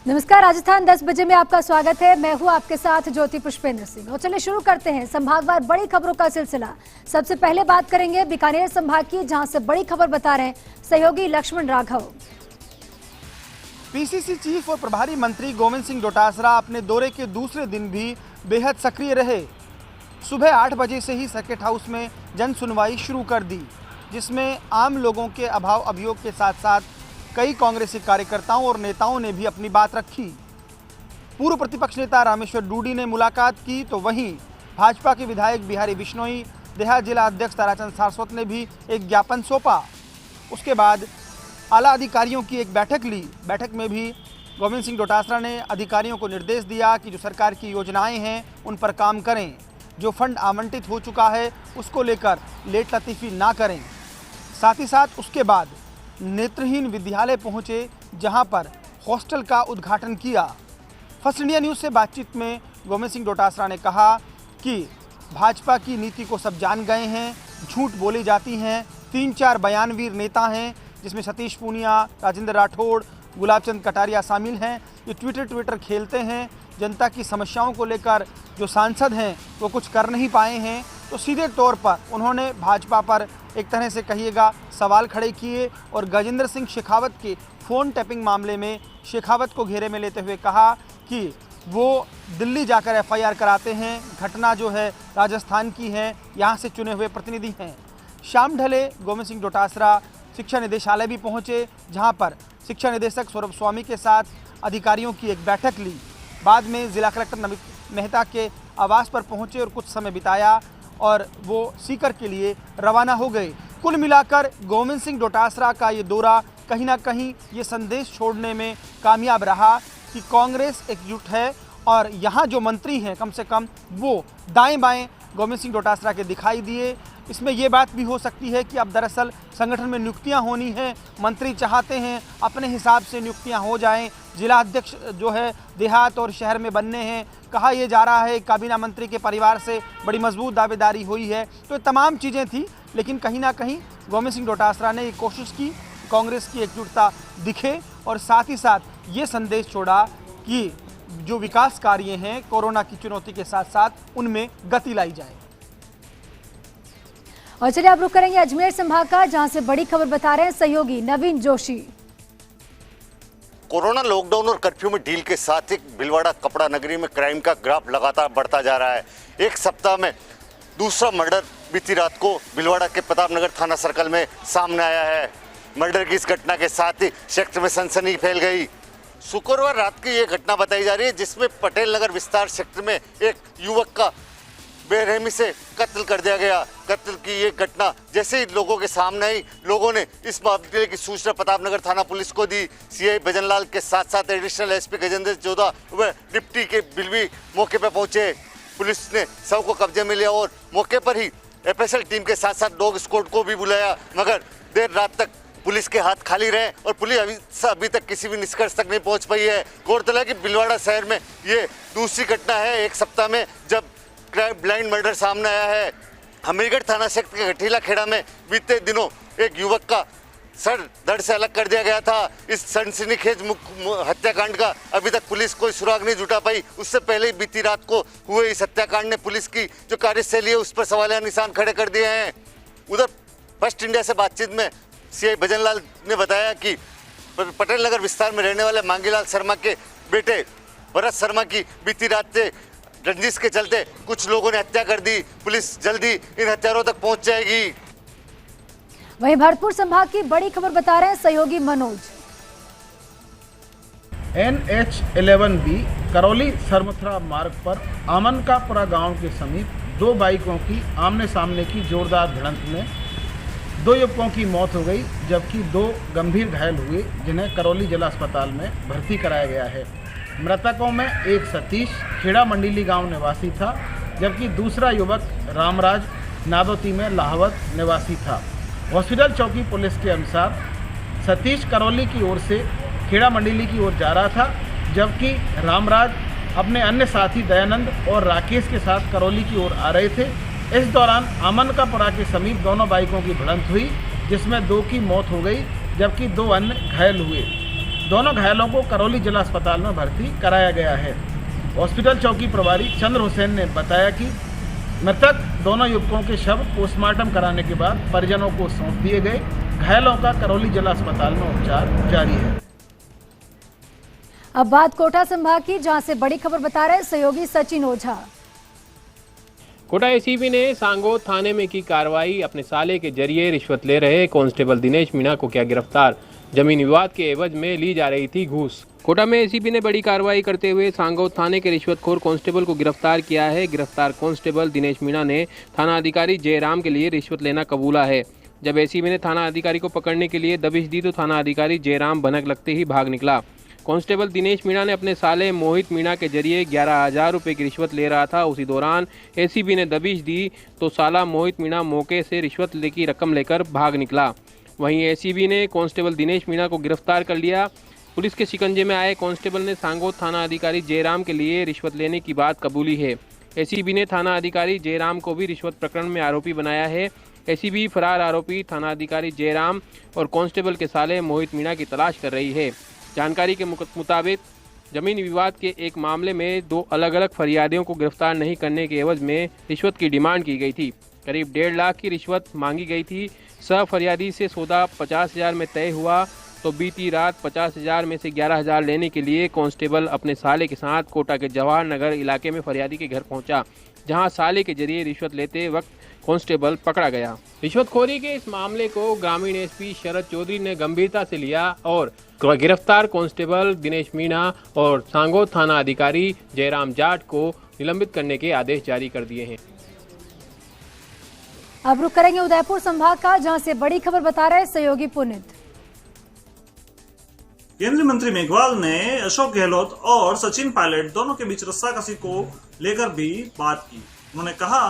नमस्कार, राजस्थान 10 बजे में आपका स्वागत है। मैं हूं आपके साथ ज्योति पुष्पेंद्र सिंह। और चलिए शुरू करते हैं संभागवार बड़ी खबरों का सिलसिला। सबसे पहले बात करेंगे बीकानेर संभाग की, जहां से बड़ी खबर बता रहे हैं सहयोगी लक्ष्मण राघव। पीसीसी चीफ और प्रभारी मंत्री गोविंद सिंह डोटासरा अपने दौरे के दूसरे दिन भी बेहद सक्रिय रहे। सुबह 8 बजे से ही सर्किट हाउस में जन सुनवाई शुरू कर दी, जिसमें आम लोगों के अभाव अभियोग के साथ साथ कई कांग्रेसी कार्यकर्ताओं और नेताओं ने भी अपनी बात रखी। पूर्व प्रतिपक्ष नेता रामेश्वर डूडी ने मुलाकात की, तो वहीं भाजपा के विधायक बिहारी बिश्नोई, देहात जिला अध्यक्ष ताराचंद सारस्वत ने भी एक ज्ञापन सौंपा। उसके बाद आला अधिकारियों की एक बैठक ली। बैठक में भी गोविंद सिंह डोटासरा ने अधिकारियों को निर्देश दिया कि जो सरकार की योजनाएं हैं उन पर काम करें, जो फंड आवंटित हो चुका है उसको लेकर लेट लतीफ़ी ना करें। साथ ही साथ उसके बाद नेत्रहीन विद्यालय पहुंचे, जहां पर हॉस्टल का उद्घाटन किया। फर्स्ट इंडिया न्यूज़ से बातचीत में गोविंद सिंह डोटासरा ने कहा कि भाजपा की नीति को सब जान गए हैं, झूठ बोली जाती हैं। 3-4 बयानवीर नेता हैं, जिसमें सतीश पूनिया, राजेंद्र राठौड़, गुलाबचंद कटारिया शामिल हैं। ये ट्विटर खेलते हैं। जनता की समस्याओं को लेकर जो सांसद हैं वो कुछ कर नहीं पाए हैं, तो सीधे तौर पर उन्होंने भाजपा पर एक तरह से कहिएगा सवाल खड़े किए और गजेंद्र सिंह शेखावत के फ़ोन टैपिंग मामले में शेखावत को घेरे में लेते हुए कहा कि वो दिल्ली जाकर FIR कराते हैं। घटना जो है राजस्थान की है, यहाँ से चुने हुए प्रतिनिधि हैं। शाम ढले गोविंद सिंह डोटासरा शिक्षा निदेशालय भी पहुँचे, जहाँ पर शिक्षा निदेशक सौरभ स्वामी के साथ अधिकारियों की एक बैठक ली। बाद में जिला कलेक्टर नमित मेहता के आवास पर पहुँचे और कुछ समय बिताया और वो सीकर के लिए रवाना हो गए। कुल मिलाकर गोविंद सिंह डोटासरा का ये दौरा कहीं ना कहीं ये संदेश छोड़ने में कामयाब रहा कि कांग्रेस एकजुट है और यहाँ जो मंत्री हैं कम से कम वो दाएं बाएं गोविंद सिंह डोटासरा के दिखाई दिए। इसमें ये बात भी हो सकती है कि अब दरअसल संगठन में नियुक्तियां होनी हैं, मंत्री चाहते हैं अपने हिसाब से नियुक्तियां हो जाएं। जिला अध्यक्ष जो है देहात और शहर में बनने हैं। कहा यह जा रहा है काबीना मंत्री के परिवार से बड़ी मजबूत दावेदारी हुई है। तो ये तमाम चीज़ें थी, लेकिन कहीं ना कहीं गोविंद सिंह डोटासरा ने ये कोशिश की कांग्रेस की एकजुटता दिखे और साथ ही साथ ये संदेश छोड़ा कि जो विकास कार्य हैं कोरोना की चुनौती के साथ साथ उनमें गति लाई जाए। और चलिए आप रुक करेंगे अजमेर संभाग का, जहां से बड़ी खबर बता रहे हैं सहयोगी नवीन जोशी। कोरोना लॉकडाउन और कर्फ्यू में डील के साथ ही भीलवाड़ा कपड़ा नगरी में क्राइम का ग्राफ लगातार बढ़ता जा रहा है। एक सप्ताह में दूसरा मर्डर बीती रात को भीलवाड़ा के प्रतापनगर थाना सर्कल में सामने आया है। मर्डर की इस घटना के साथ ही क्षेत्र में सनसनी फैल गई। शुक्रवार रात की ये घटना बताई जा रही है, जिसमें पटेल नगर विस्तार क्षेत्र में एक युवक का बेरहमी से कत्ल कर दिया गया। कत्ल की ये घटना जैसे ही लोगों के सामने आई, लोगों ने इस मामले की सूचना प्रतापनगर थाना पुलिस को दी। CI भजनलाल के साथ साथ एडिशनल SP गजेंद्र जोधा व डिप्टी के बिल भी मौके पर पहुंचे। पुलिस ने शव को कब्जे में लिया और मौके पर ही FSL टीम के साथ साथ डॉग स्क्वाड को भी बुलाया, मगर देर रात तक पुलिस के हाथ खाली रहे और पुलिस अभी तक किसी भी निष्कर्ष तक नहीं पहुंच पाई है। गौरतलब है कि भीलवाड़ा शहर में ये दूसरी घटना है एक सप्ताह में जब ब्लाइंड मर्डर सामने आया है। हमीरगढ़ थाना क्षेत्र के गठीला खेड़ा में बीते दिनों एक युवक का सर धड़ से अलग कर दिया गया था। इस सनसनीखेज हत्याकांड का अभी तक पुलिस कोई सुराग नहीं जुटा पाई। उससे पहले बीती रात को हुए इस हत्याकांड ने पुलिस की जो कार्यशैली है उस पर सवालिया निशान खड़े कर दिए हैं। उधर फर्स्ट इंडिया से बातचीत में CI भजनलाल ने बताया कि पटेल नगर विस्तार में रहने वाले मांगीलाल शर्मा के बेटे भरत शर्मा की बीती रात से रंजिश के चलते कुछ लोगों ने हत्या कर दी। पुलिस जल्दी इन हत्यारों तक पहुंच जाएगी। वहीं भरतपुर संभाग की बड़ी खबर बता रहे हैं सहयोगी मनोज। NH11B करौली सरमथुरा मार्ग पर आमनकापुरा गांव के समीप 2 बाइकों की आमने सामने की जोरदार भिड़ंत में 2 युवकों की मौत हो गई, जबकि 2 गंभीर घायल हुए, जिन्हें करौली जिला अस्पताल में भर्ती कराया गया है। मृतकों में एक सतीश खेड़ा मंडीली गांव निवासी था, जबकि दूसरा युवक रामराज नादोती में लाहवत निवासी था। हॉस्पिटल चौकी पुलिस के अनुसार सतीश करौली की ओर से खेड़ा मंडीली की ओर जा रहा था, जबकि रामराज अपने अन्य साथी दयानंद और राकेश के साथ करौली की ओर आ रहे थे। इस दौरान आमनकापुरा के समीप दोनों बाइकों की भिड़ंत हुई, जिसमें 2 की मौत हो गई, जबकि 2 अन्य घायल हुए। दोनों घायलों को करौली जिला अस्पताल में भर्ती कराया गया है। हॉस्पिटल चौकी प्रभारी चंद्र हुसैन ने बताया कि मृतक दोनों युवकों के शव पोस्टमार्टम कराने के बाद परिजनों को सौंप दिए गए। घायलों का करौली जिला अस्पताल में उपचार जारी है। अब बात कोटा संभाग की, जहां से बड़ी खबर बता रहे सहयोगी सचिन ओझा। कोटा एसीपी ने सांगोद थाने में की कार्रवाई। अपने साले के जरिए रिश्वत ले रहे कांस्टेबल दिनेश मीणा को किया गिरफ्तार। जमीन विवाद के एवज में ली जा रही थी घूस। कोटा में एसीपी ने बड़ी कार्रवाई करते हुए सांगोद थाने के रिश्वतखोर कांस्टेबल को गिरफ्तार किया है। गिरफ्तार कांस्टेबल दिनेश मीणा ने थाना अधिकारी जयराम के लिए रिश्वत लेना कबूला है। जब एसीपी ने थाना अधिकारी को पकड़ने के लिए दबिश दी तो थाना अधिकारी जयराम भनक लगते ही भाग निकला। कांस्टेबल दिनेश मीणा ने अपने साले मोहित मीणा के जरिए 11,000 रुपये की रिश्वत ले रहा था। उसी दौरान एसीपी ने दबिश दी तो साला मोहित मीणा मौके से रिश्वत की रकम लेकर भाग निकला। वहीं एसीबी ने कांस्टेबल दिनेश मीणा को गिरफ्तार कर लिया। पुलिस के शिकंजे में आए कांस्टेबल ने सांगोद थाना अधिकारी जयराम के लिए रिश्वत लेने की बात कबूली है। एसीबी ने थाना अधिकारी जयराम को भी रिश्वत प्रकरण में आरोपी बनाया है। एसीबी फरार आरोपी थाना अधिकारी जयराम और कांस्टेबल के साले मोहित मीणा की तलाश कर रही है। जानकारी के मुताबिक जमीन विवाद के एक मामले में 2 अलग अलग फरियादियों को गिरफ्तार नहीं करने के एवज में रिश्वत की डिमांड की गई थी। करीब 1.5 लाख की रिश्वत मांगी गई थी। सह फरियादी से सौदा 50,000 में तय हुआ तो बीती रात 50,000 में से 11,000 लेने के लिए कांस्टेबल अपने साले के साथ कोटा के जवाहर नगर इलाके में फरियादी के घर पहुंचा, जहां साले के जरिए रिश्वत लेते वक्त कांस्टेबल पकड़ा गया। रिश्वतखोरी के इस मामले को ग्रामीण एसपी शरद चौधरी ने गंभीरता से लिया और गिरफ्तार कांस्टेबल दिनेश मीणा और सांगोद थाना अधिकारी जयराम जाट को निलंबित करने के आदेश जारी कर दिए हैं। अब रुक करेंगे उदयपुर संभाग का, जहां से बड़ी खबर बता रहे सहयोगी पुनित। केंद्रीय मंत्री मेघवाल ने अशोक गहलोत और सचिन पायलट दोनों के बीच रस्साकसी को लेकर भी बात की। उन्होंने कहा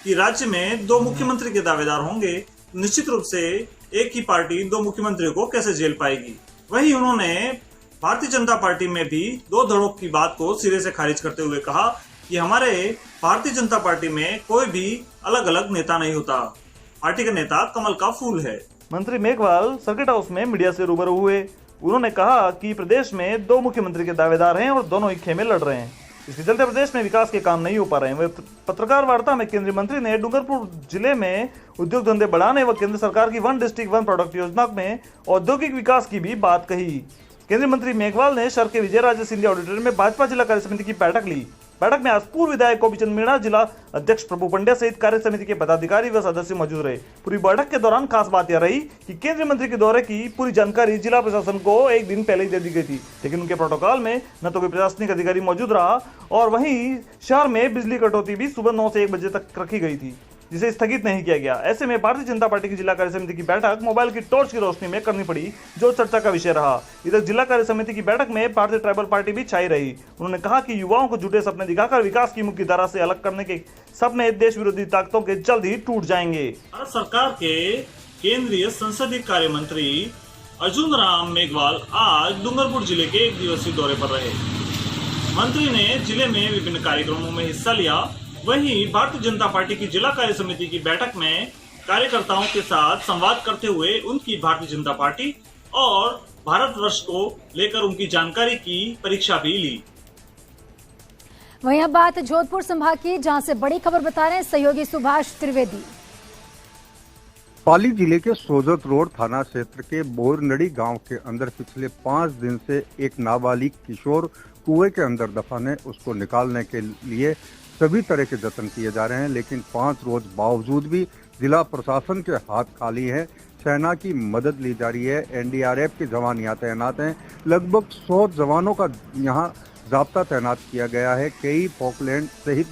कि राज्य में 2 मुख्यमंत्री के दावेदार होंगे, निश्चित रूप से एक ही पार्टी 2 मुख्यमंत्रियों को कैसे झेल पाएगी। वहीं उन्होंने भारतीय जनता पार्टी में भी 2 धड़ों की बात को सिरे से खारिज करते हुए कहा कि हमारे भारतीय जनता पार्टी में कोई भी अलग अलग नेता नहीं होता, पार्टी का नेता कमल का फूल है। मंत्री मेघवाल सर्किट हाउस में मीडिया से रूबरू हुए। उन्होंने कहा कि प्रदेश में 2 मुख्यमंत्री के दावेदार हैं और दोनों ही खेमे लड़ रहे हैं। इसके चलते प्रदेश में विकास के काम नहीं हो पा रहे हैं। पत्रकार वार्ता में केंद्रीय मंत्री ने डूंगरपुर जिले में उद्योग धंधे बढ़ाने व केंद्र सरकार की 1 डिस्ट्रिक्ट 1 प्रोडक्ट योजना में औद्योगिक विकास की भी बात कही। केंद्रीय मंत्री मेघवाल ने शहर के विजयराजे सिंधिया ऑडिटोरियम में भाजपा जिला कार्य समिति की बैठक ली। बैठक में आज पूर्व विधायक गोपीचंद मीणा, जिला अध्यक्ष प्रभु पंड्या सहित कार्य समिति के पदाधिकारी व सदस्य मौजूद रहे। पूरी बैठक के दौरान खास बात यह रही कि केंद्रीय मंत्री के दौरे की पूरी जानकारी जिला प्रशासन को 1 दिन पहले ही दे दी गई थी, लेकिन उनके प्रोटोकॉल में न तो कोई प्रशासनिक अधिकारी मौजूद रहा और वहीं शहर में बिजली कटौती भी सुबह 9 से 1 बजे तक रखी गई थी, जिसे स्थगित नहीं किया गया। ऐसे में भारतीय जनता पार्टी की जिला कार्य समिति की बैठक मोबाइल की टॉर्च की रोशनी में करनी पड़ी, जो चर्चा का विषय रहा। इधर जिला कार्य समिति की बैठक में भारतीय ट्राइबल पार्टी भी छाई रही। उन्होंने कहा कि युवाओं को झूठे सपने दिखाकर विकास की मुख्य धारा से अलग करने के सपने देश विरोधी ताकतों के जल्द ही टूट जाएंगे। भारत सरकार के केंद्रीय संसदीय कार्य मंत्री अर्जुन राम मेघवाल आज डूंगरपुर जिले के 1 दिवसीय दौरे पर रहे। मंत्री ने जिले में विभिन्न कार्यक्रमों में हिस्सा लिया। वहीं भारतीय जनता पार्टी की जिला कार्य समिति की बैठक में कार्यकर्ताओं के साथ संवाद करते हुए उनकी भारतीय जनता पार्टी और भारतवर्ष को लेकर उनकी जानकारी की परीक्षा भी ली। वहीं अब बात जोधपुर संभाग की, जहां से बड़ी खबर बता रहे हैं सहयोगी सुभाष त्रिवेदी। पाली जिले के सोजत रोड थाना क्षेत्र के बोरनड़ी गांव के अंदर पिछले 5 दिन से एक नाबालिग किशोर कुएं के अंदर दफन है। उसको निकालने के लिए सभी तरह के जतन किए जा रहे हैं, लेकिन 5 रोज बावजूद भी जिला प्रशासन के हाथ खाली है। सेना की मदद ली जा रही है, एनडीआरएफ के जवान यहाँ तैनात हैं। लगभग 100 जवानों का यहाँ जाब्ता तैनात किया गया है। कई पॉकलैंड सहित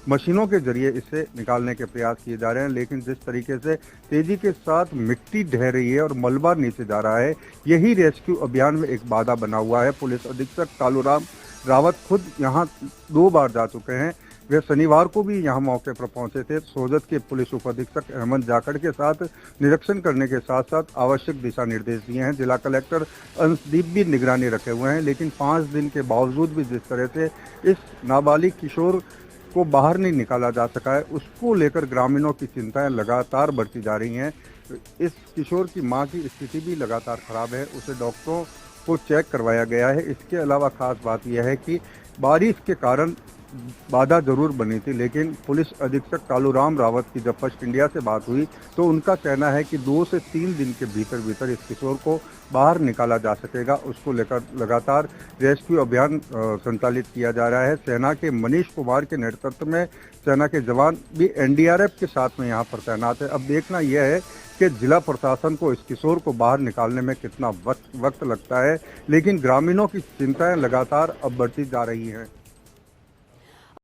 मशीनों के जरिए इसे निकालने के प्रयास किए जा रहे हैं, लेकिन जिस तरीके से तेजी के साथ मिट्टी ढह रही है और मलबा नीचे जा रहा है, यही रेस्क्यू अभियान में एक बाधा बना हुआ है। पुलिस अधीक्षक कालूराम रावत खुद यहाँ 2 बार जा चुके हैं। वे शनिवार को भी यहाँ मौके पर पहुंचे थे। सोजत के पुलिस उप अधीक्षक अहमद जाकड़ के साथ निरीक्षण करने के साथ साथ आवश्यक दिशा निर्देश दिए हैं। जिला कलेक्टर अंशदीप भी निगरानी रखे हुए हैं, लेकिन 5 दिन के बावजूद भी जिस तरह से इस नाबालिग किशोर को बाहर नहीं निकाला जा सका है, उसको लेकर ग्रामीणों की चिंताएं लगातार बढ़ती जा रही हैं। इस किशोर की मां की स्थिति भी लगातार खराब है। उसे डॉक्टरों को चेक करवाया गया है। इसके अलावा खास बात यह है कि बारिश के कारण बाधा जरूर बनी थी, लेकिन पुलिस अधीक्षक कालूराम रावत की जब फर्स्ट इंडिया से बात हुई तो उनका कहना है कि 2 से 3 दिन के भीतर इस किशोर को बाहर निकाला जा सकेगा। उसको लेकर लगातार रेस्क्यू अभियान संचालित किया जा रहा है। सेना के मनीष कुमार के नेतृत्व में सेना के जवान भी एनडीआरएफ के साथ में यहाँ पर तैनात है। अब देखना यह है कि जिला प्रशासन को इस किशोर को बाहर निकालने में कितना वक्त लगता है, लेकिन ग्रामीणों की चिंताएं लगातार अब बढ़ती जा रही हैं।